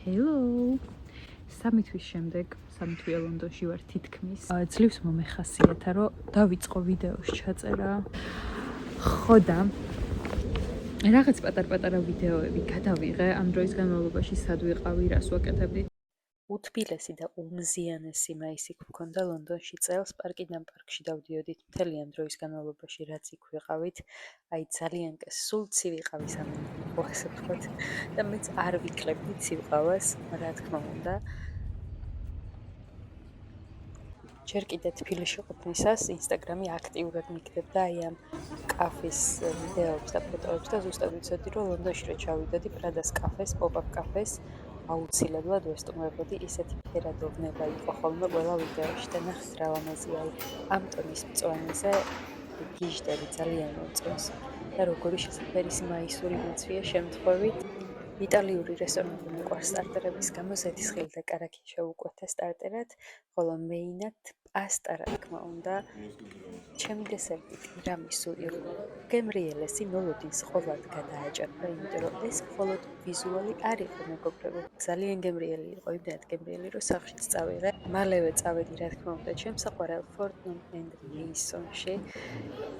Hello! 3 თვის შემდეგ, 3 თვია ლონდონში ვარ თითქმის. ძლივს მომეხასიათა, რომ დავიწყო ვიდეოს ჩაწერა. ხო და რაღაც პატარ-პატარა ვიდეოები გადავიღე ამ დროის განმავლობაში, სად ვიყავი, რას ვაკეთებდი. უთბილესი და უმზიანესი მაისი გვქონდა ლონდონში წელს, პარკიდან პარკში დავდიოდით მთელი ამ დროის განმავლობაში, რაც იქ ვიყავით. აი ძალიან სულ ცივ ვიყავი სამი ასე ვთქვათ და მეც არ ვიქლებდი ცივყავას, რა თქმა უნდა. ჯერ კიდე თბილისში ყოფნისას ინსტაგრამი აქტიურად მიგდებდა აი ამ კაფის ვიდეოებს და ფოტოებს და ზუსტად ვიცოდი, რომ ლონდონში რო ჩავიდოდი პრადას კაფეს, პოპ-აპ კაფეს აუცილებლად ვესტუმრებოდი, ისეთი ფერადოვნება იყო ხოლმე ყველა ვიდეოში და ნახეთ რა ლამაზია ამ ტონის მწვანეზე გიჟდები ძალიან მომწონს და როგორი შესაფერისი მაისური მოცვია შემთხვევით. იტალიური რესტორნები მიყვარს სტარტერების გამო, ზეთისხილი და კარაქი შევუკვეთა სტარტერად, ხოლო მეინად პასტა, რა თქმა უნდა. ჩემი დესერტი ტირამისუ იყო გემრიელესი, მოლოდინს ყოველად გადააჭარბა, იმიტომ რომ ეს მხოლოდ ვიზუალი არ იყო მეგობრებო, ძალიან გემრიელი იყო, იმდენად გემრიელი, რომ სახლშიც წავიღე. მალევე წავედი, რა თქმა უნდა, ჩემს საყვარელ Fortnum & Masonში,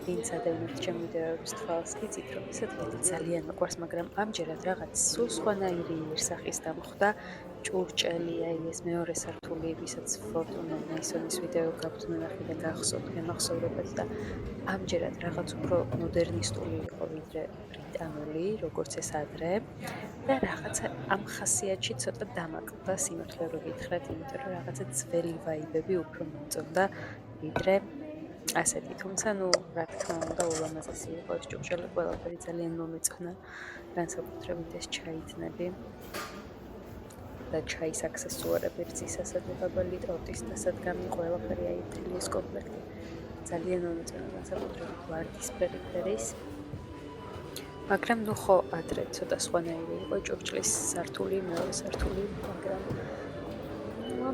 ვინც ადევნებთ ჩემ ვიდეოებს თვალს იცით, რომ ეს ადგილი ძალიან მიყვარს, მაგრამ ამჯერად რაღაც სულ სხვანაირი იერსახის დამხვდა. ჭურჭელი, აი ეს მეორე სართული, ვისაც Fortnum & Masonis ვიდეო გაქვთ ნახე და გახსოვთ გემახსოვრებათ და ამჯერად რაღაც უფრო მოდერნისტული იყო ვიდრე ბრიტანული, როგორც ეს ადრე და რაღაცა ამ ხასიათში ცოტა დამაკლდა სიმართლე რო გითხრათ, იმიტომ რომ რაღაცა ძველი ვაიბები უფრო მომწონდა ვიდრე ასეთი, თუმცა ნუ რა თქმა უნდა ულამაზესი იყო ეს ჭურჭელი, ყველაფერი ძალიან მომეწონა, განსაკუთრებით ეს ჩაითნები და ჩაის აქსესუარები, რძის ასადებებელი, ტორტის დასადგამი, ყველაფერი აი მთელი ეს კომპლექტი ძალიან მომეწონა, განსაკუთრებით ვარდისფერი ფერის. მაგრამ ნუ ხო ადრე ცოტა სხვანაირი იყო ჭურჭლის სართული, მეორე სართული, მაგრამ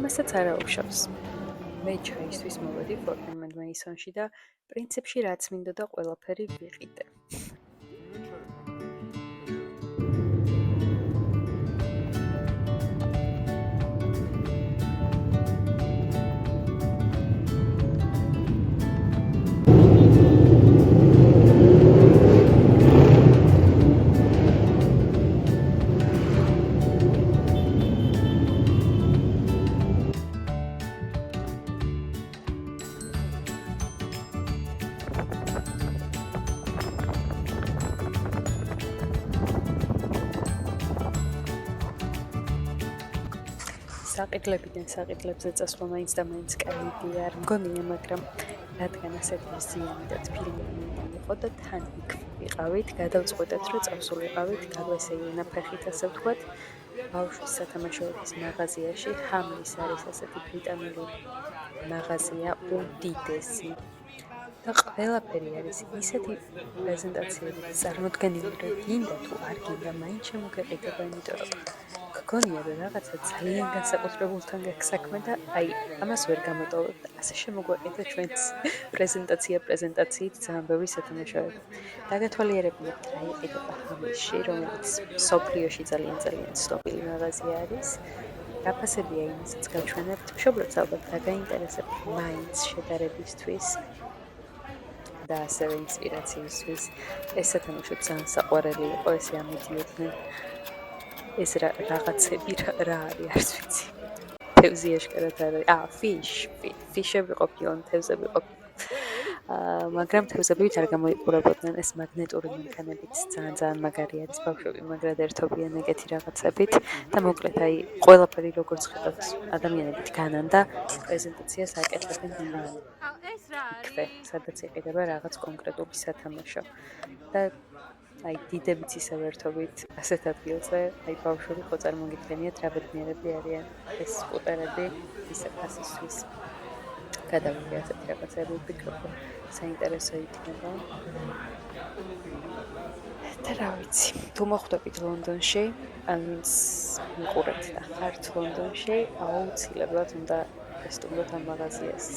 ამასაც არ აუშავს. მე ჩაისთვის მოვედი Fortnum & Masonში და პრინციპში რაც მინდოდა ყველაფერი ვიყიდე. საყიდლებიდან საყიდლებზე წასვლა მაინც და მაინც კაი იდეა არ მგონია, მაგრამ რადგან ასეთი მზიანი და თბილი იყო და თან იქ ვიყავით, გადავწყვეტეთ, რომ წავსულიყავით გადვესეირნა ფეხით, ასე ვთქვათ, ბავშვის სათამაშოების მაღაზიაში. ჰამლის არის ასეთი ბრიტანული მაღაზია, უდიდესი და ყველაფერი არის ისეთი პრეზენტაციებით წარმოდგენილი, რომ გინდა თუ არ გინდა, მაინც შემოგეყიდება, იმიტომ რომ გონია რომ რაღაცა ძალიან განსაკუთრებულთან გაქვს საქმე და აი ამას ვერ გამოტოვებთ, ასე შემოგვეყიდა ჩვენს პრეზენტაციით ძალიან ბევრი სათამაშოები. დაგათვალიერებინებთ რა იყიდება ჰამლში, რომელიც მსოფლიოში ძალიან ცნობილი მაღაზია არის. გაფასებია იმასაც გაჩვენებთ, მშობლებს ალბათ დაგაინტერესებთ მაინც შედარებისთვის და ასევე ინსპირაციისთვის. ეს სათამაშო ძალიან საყვარელი იყო, ესე ამედიოდნენ. ეს რაღაცები რა არის, არც ვიცი. თევზი აშკარად არის. ფიშები ყოფილან, თევზები ყოფილან. მაგრამ თევზებით არ გამოიყურებოდნენ, ეს მაგნეტური მანქანებით ძალიან მაგარი არის, ბავშვები მაგრად ერთობიან ეგეთი რაღაცებით და მოკლედ აი ყველაფერი როგორც ხედავთ ადამიანებით განან და პრეზენტაციას აკეთებენ იქვე, სადაც იყიდება რაღაც კონკრეტული სათამაშო და აი დიდებიც ისევ ერთობით ასეთ ადგილზე, აი ბავშვები ხო წარმოგიდგენიათ რა ბედნიერები არიან ეს სკუტერები ისე ფასისთვის. გადავიდე ასეთი რაღაცები, ვფიქრობ, რომ საინტერესო იქნება. და რა ვიცი, თუ მოხვდებით ლონდონში, ვინც მიყურებთ და ხართ ლონდონში, აუცილებლად უნდა ესტუმროთ ამ მაღაზიას.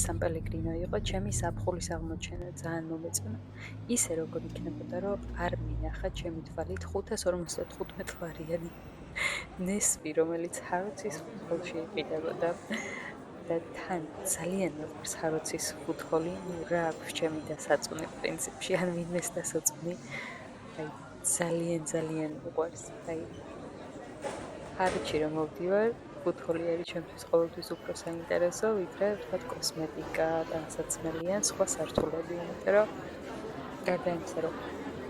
San Pellegrino იყო ჩემი ზაფხულის აღმოჩენა, ძალიან მომეწონა. ისე როგორ იქნებოდა, რომ არ მინახა ჩემი თვალით 555 ლარიანი ნესვი, რომელიც ჰაროცის ფუტჰოლში იყიდებოდა. და თან ძალიან მეყვარს ჰაროცის ფუტჰოლი, რა აქვს ჩემი დასაწუნი პრინციპში, ან ვინმეს დასაწუნი. აი ძალიან მიყვარს. აი ჰაროცში რომ მოვდივარ, ფუტჰოლი არის ჩემთვის ყოველთვის უფრო საინტერესო, ვიდრე ვთქვათ კოსმეტიკა, ტანსაცმელი ან სხვა სართულები, იმიტომ რომ გარდა იმისა, რომ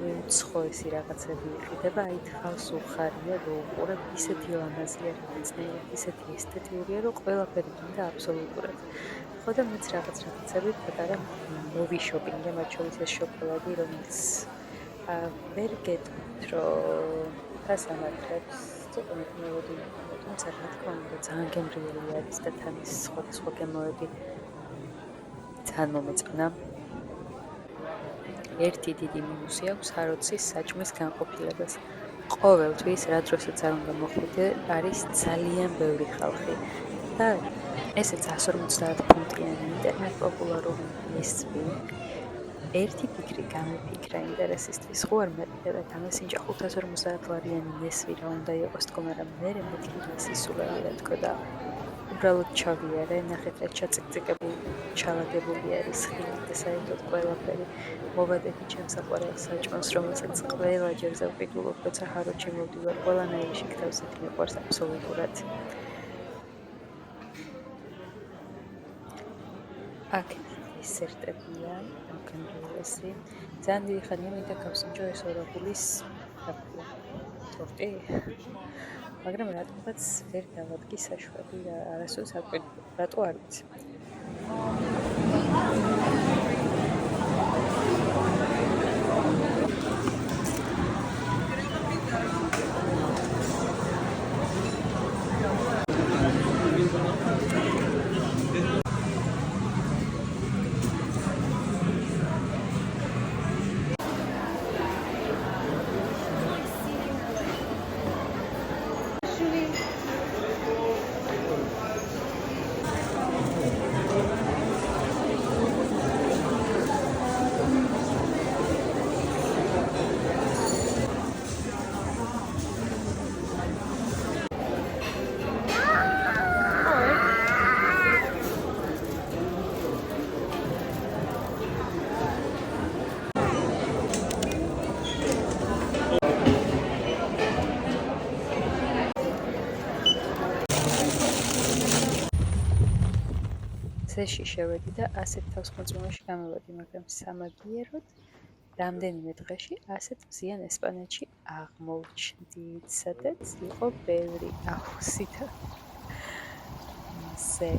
უცხოესი რაღაცები იყიდება, აი თავს უხარია, რომ უყურებ, ისეთი ლამაზია რაღაცნაირად, ისეთი ესთეტიურია, რომ ყველაფერი გინდა აბსოლუტურად. ხო და მეც რაღაცები პატარა მოვიშოპინგე, მათ შორის ეს შოკოლადი, რომელიც ვერ გეტყვით, რომ თას ამარხებს, ცოტა მოდიოდი, თუმცა რა თქმა უნდა, ძალიან გემრიელი არის და თან ის სხვა გემოები ძალიან მომეწონა. ერთი დიდი მინუსი აქვს ჰაროცის საჭმის განყოფილებას. ყოველთვის, რა დროსაც არ უნდა მოხვიდე, არის ძალიან ბევრი ხალხი და ესეც 150 ფუნტიანი ინტერნეტ პოპულარული ნესვი. ერთი ფიქრი გამიფიქრა ინტერესისთვის, ხო არ მეყიდა და გამესინჯა 550 ლარიანი ნესვი რა უნდა იყოს თქო, მაგრამ მე მეთქი სისულელი რა თქო და უბრალოდ ჩავიარე, ნახეთ რა ჩაწიკწიკებული, ჩალაგებული არის ხილი და საერთოდ ყველაფერი. მოვადები ჩემს საყვარელ საჭმელს, რომელსაც ყველა ჯერზე ვყიდულობ, როცა ჰაროცში მოვდივარ, ყველანაირი შეკთავსით მიყვარს აბსოლუტურად. აქ დესერტებია, გამგრელესი. ძალიან დიდი ხანია მინდა გავსინჯო ეს ორაგულის ტორტი. მაგრამ რატომაც ვერ დავადგი საშვები და არასოდეს არ ყვიდო, რატო არ ვიცი. ზეში შევედი და ასეთ თავსხმოწმებაში გამოვედი, მაგრამ სამაგიეროდ რამდენიმე დღეში ასეთ მზიან ესპანეთში აღმოვჩნდით, სადაც იყო ბევრი აუზი და მზე.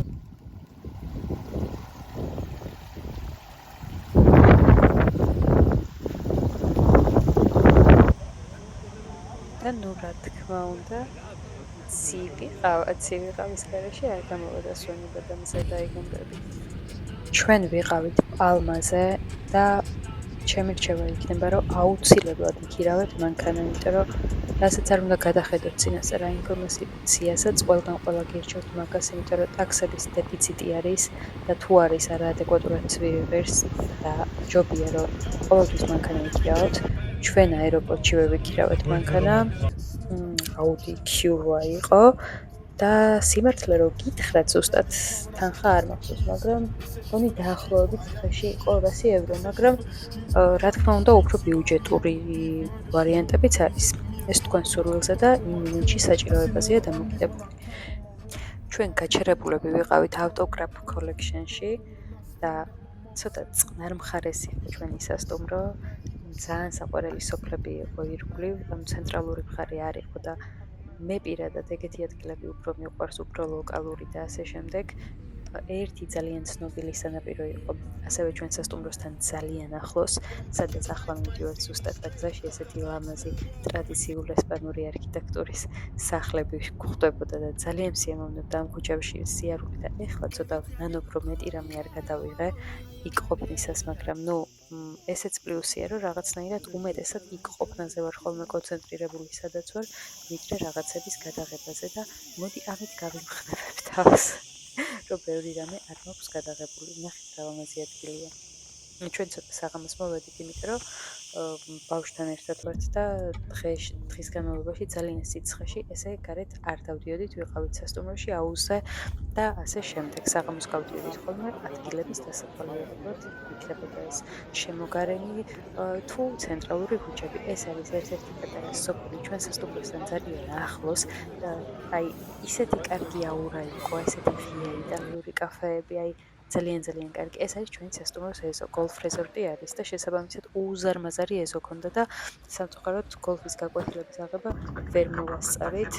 და ნუ რა თქმა უნდა, ცივი ყავის გარეშე არ გამოვედა სვენება და მზე დაიგონდები. ჩვენ ვიყავით პალმაზე და ჩემი რჩევა იქნება, რომ აუცილებლად იქირავეთ მანქანა, იმიტომ რომ რასაც არ უნდა გადახედოთ წინასწარ რა ინფორმაციასაც, ყველგან ყველა გირჩევთ მაგას, იმიტომ რომ ტაქსების დეფიციტი არის და თუ არის არაადეკვატურად ცივი ვერს და ჯობია რომ ყოველთვის მანქანა იქირავოთ. ჩვენ აეროპორტშივე ვიქირავეთ მანქანა, Audi Q8 იყო და სიმართლე რომ გითხრათ ზუსტად თანხა არ მახსოვს, მაგრამ მგონი დაახლოებით დღეში იყო 200 ევრო, მაგრამ რა თქმა უნდა უფრო ბიუჯეტური ვარიანტებიც არის. ეს თქვენ სურვილზე და იმ მინუტში საჭიროებაზეა დამოკიდებული. ჩვენ გაჩერებულები ვიყავით ავტოგრაფ კოლექშენში და ცოტა წყნარ მხარესი იყო ჩვენი სასტუმრო. ძალიან საყვარელი სოფლები იყო ირგვლივ, ცენტრალური მხარე არ იყო და მე პირადად ეგეთი ადგილები უფრო მიყვარს, უფრო ლოკალური და ასე შემდეგ. ერთი ძალიან ცნობილი სანაპირო იყო, ასევე ჩვენ სასტუმროსთან ძალიან ახლოს, სადაც ახლა მივდივართ ზუსტად და გზაში ესეთი ლამაზი ტრადიციული ესპანური არქიტექტურის სახლები გვხვდებოდა და ძალიან სიამოვნებდა ამ ქუჩებში სიარული და ეხლა ცოტა ნანობრო მეტი რამე არ გადავიღე იქ ყოფნისას, მაგრამ ესეც პლუსია, რომ რაღაცნაირად უმეტესად იქ ყოფნაზე ვარ ხოლმე კონცენტრირებული, სადაც ვარ, ვიდრე რაღაცების გადაღებაზე და მოდი ამით გავიმხნევებ თავს. რომ ბევრი რამე არ მაქვს გადაღებული. ნახეთ რა ლამაზი ადგილია. ჩვენ ცოტა საღამოს მოვედით, იმიტომ რომ ბავშვთან ერთად ვართ და დღის განმავლობაში ძალიან სიცხეში, ესე გარეთ არ დავდიოდით, ვიყავით სასტუმროში, აუზზე და ასე შემდეგ. საღამოს გავდიოდით ხოლმე ადგილების დასაფლავებლად, იქნებოდა ეს შემოგარენი თუ ცენტრალური ქუჩები. ეს არის ერთ-ერთი პატარა სოფელი ჩვენ სასტუმროსთან ძალიან ახლოს და აი ისეთი კარგი აურა იყო, ესეთი ღია იტალიური კაფეები, აი ძალიან კარგი. ეს არის ჩვენი სასტუმროს ეზო, გოლფ რეზორტი არის და შესაბამისად უზარმაზარი ეზო ქონდა და სამწუხაროდ გოლფის გაკვეთილების აღება ვერ მოვასწარით.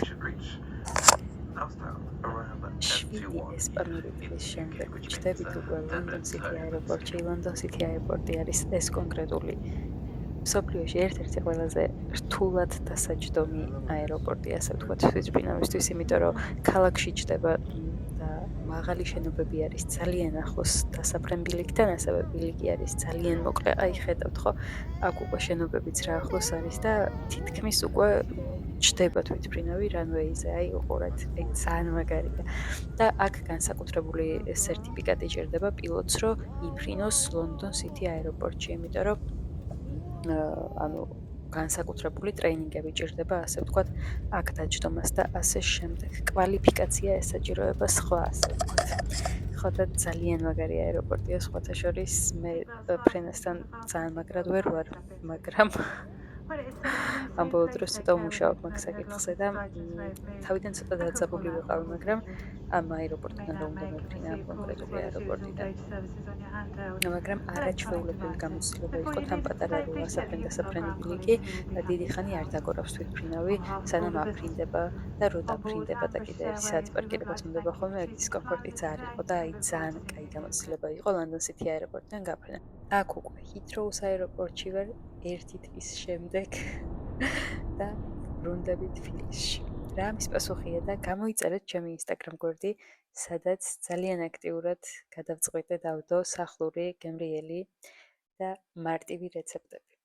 7 ესპანური დღის შემდეგ ვჩდებით უკვე ლონდონ სიტი აეროპორტში. ლონდონ სიტი აეროპორტი არის ეს კონკრეტული მსოფლიოში ერთ-ერთი ყველაზე რთულად დასაჯდომი აეროპორტი, ასე ვთქვათ, თვითმფრინავისთვის, იმიტომ რომ ქალაქში ჩდება და მაღალი შენობები არის ძალიან ახლოს დასაფრენ ბილიკთან, ასევე ბილიკი არის ძალიან მოკლე. აი ხედავთ ხო, აქ უკვე შენობებიც რა ახლოს არის და თითქმის უკვე ჩდება თვითმფრინავი რანვეიზე. აი უყურეთ, აი ძალიან მაგარია. და აქ განსაკუთრებული სერტიფიკატი ჭირდება პილოტს, რომ იფრინოს ლონდონ სიტი აეროპორტში, იმიტომ რომ ანუ განსაკუთრებული ტრეინინგები ჭირდება, ასე ვთქვათ, აქ დაჯდომას და ასე შემდეგ. კვალიფიკაცია ესაჭიროება სხვა, ასე ვთქვათ. ხო და ძალიან მაგარი აეროპორტია, სხვათა შორის მე ფრენასთან ძალიან მაგრად ვერ ვარ, მაგრამ ამ ბოლო დროს ცოტა ვმუშაობ მაგ საკითხზე და თავიდან ცოტა დაძაბული ვიყავი, მაგრამ ამ აეროპორტიდან რომ უნდა მიფრინა ამ კონკრეტული აეროპორტიდან. მაგრამ არაჩვეულებრივი გამოცდილება იყო თან პატარა რო დასაფრენი ბილიკი და დიდი ხანი არ დაგორავს თვითმფრინავი, სანამ აფრინდება და რო დაფრინდება და კიდე ერთი საათი პარკირებას უნდება ხოლმე, ეგ დისკომფორტიც არ იყო და აი ძალიან კაი გამოცდილება იყო ლონდონ სიტი აეროპორტიდან გაფრენა. აქ უკვე ჰითროუს აეროპორტში ვარ 1 თვის შემდეგ და ბრუნდები თბილისში. რა ამის პასუხია და გამოიწერეთ ჩემი Instagram გვერდი, სადაც ძალიან აქტიურად გადავწყვიტე დავდო სახლური, გემრიელი და მარტივი რეცეპტები.